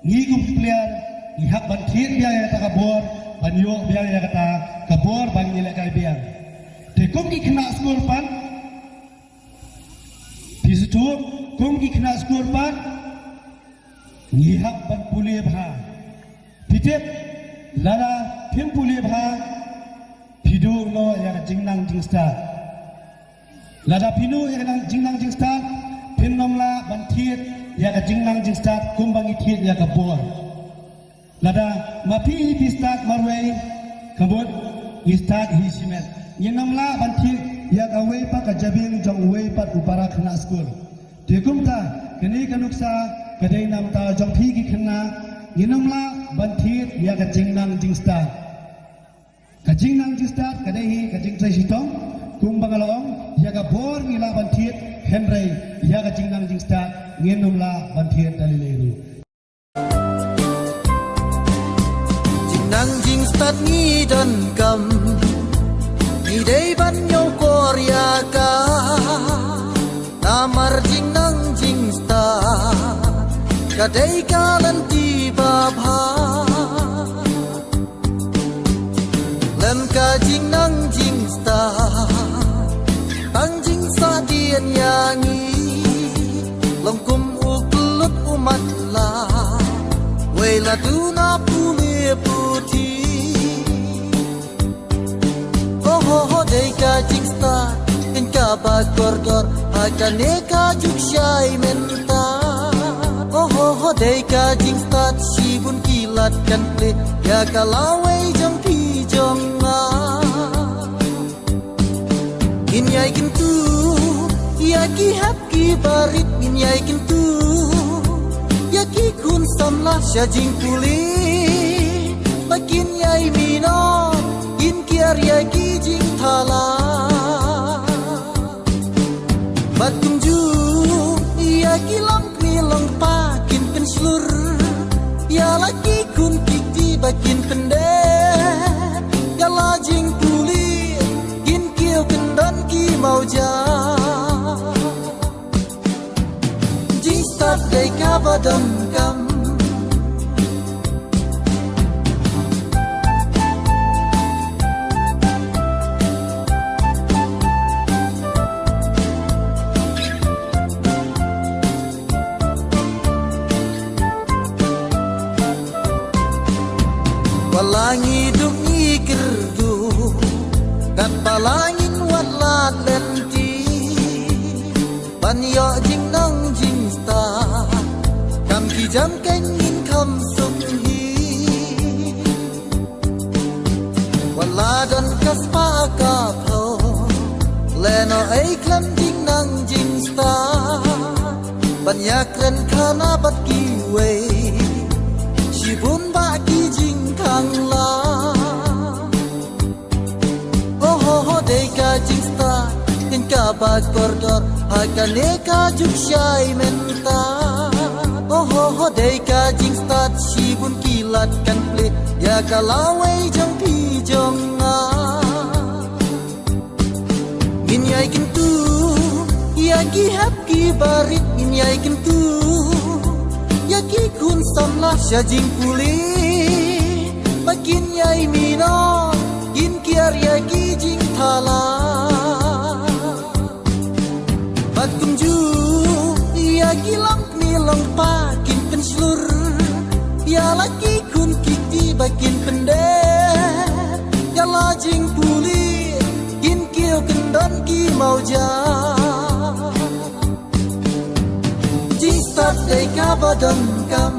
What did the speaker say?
ngigum player ihak bantit biar yang kata kabur banyo biar yang kata kabur bang nilai kai biar tekum ki kena skor pan di situ kum ki kena skor pan ngihak ban pulih bha pitep lada tim pulih bha pidu no yang jingnang jingsta lada pinu yang jingnang jingsta pinnomla bantit ya ka jingnang jing start kumbang ithit ya ka bor lada mapi hi start marway kabut hi start hi simet yenamla banthit ya ka wei pa ka jabing jong wei pat upara khna school tekumta kini kanuksa kadai namta jong phi ki khna yenamla banthit ya ka jingnang jing start kadai hi ka jing trai sitong kumbang along ya ka bor ngila banthit henry ya ka jingnang jing start ngenumla banthir dalileru jingnang jing start ni dan kam ni dei ban yo korea ka namar jingnang jing start kadai kalan tiba bha lem ka jingnang jing start tang jing sa dien yangi longkum uklut umat la wela tuna puli puti oh ho dei ka jingsta in ka ba gordor agane ka jukshai menta oh ho dei ka jingsta sibun kilat kan ple ya kalawai jong pi jong ma in yai kin tu ya ki hap ki barit min yai kin tu ya ki kun samla sha jing puli makin yai mino in kiar ya ki jing thala batum ju ya ki long ni long pa kin pen slur ya laki kun kiti bakin pende ya la jing puli kin kiu kendan ki mau ja start day ka badam kam walangi dungi kerdu kat balangin walat lenti banyo jingnang jing kam ki jam ken in kam sum hi wala dan kaspa ka pho leno ai klam jing nang jing sta banyak ren khana bat ki we shibun ba ki jing khang la oh ho dei ka jing sta in ka ba kordor agane ka juk shai menta oh ho dei ka jing start sibun kilat kan ple ya kalawai jong pi jong nga min yai kin tu ya ki hap ki barit min yai kin tu ya ki kun samla sha jing puli makin yai mino in kiar ya ki jing thala batum ju ya ki long ni long pa kin pen slur ya laki kun kiti bakin pende ya la jing puli kin kiu kendan ki mau ja jing start day ka badam kam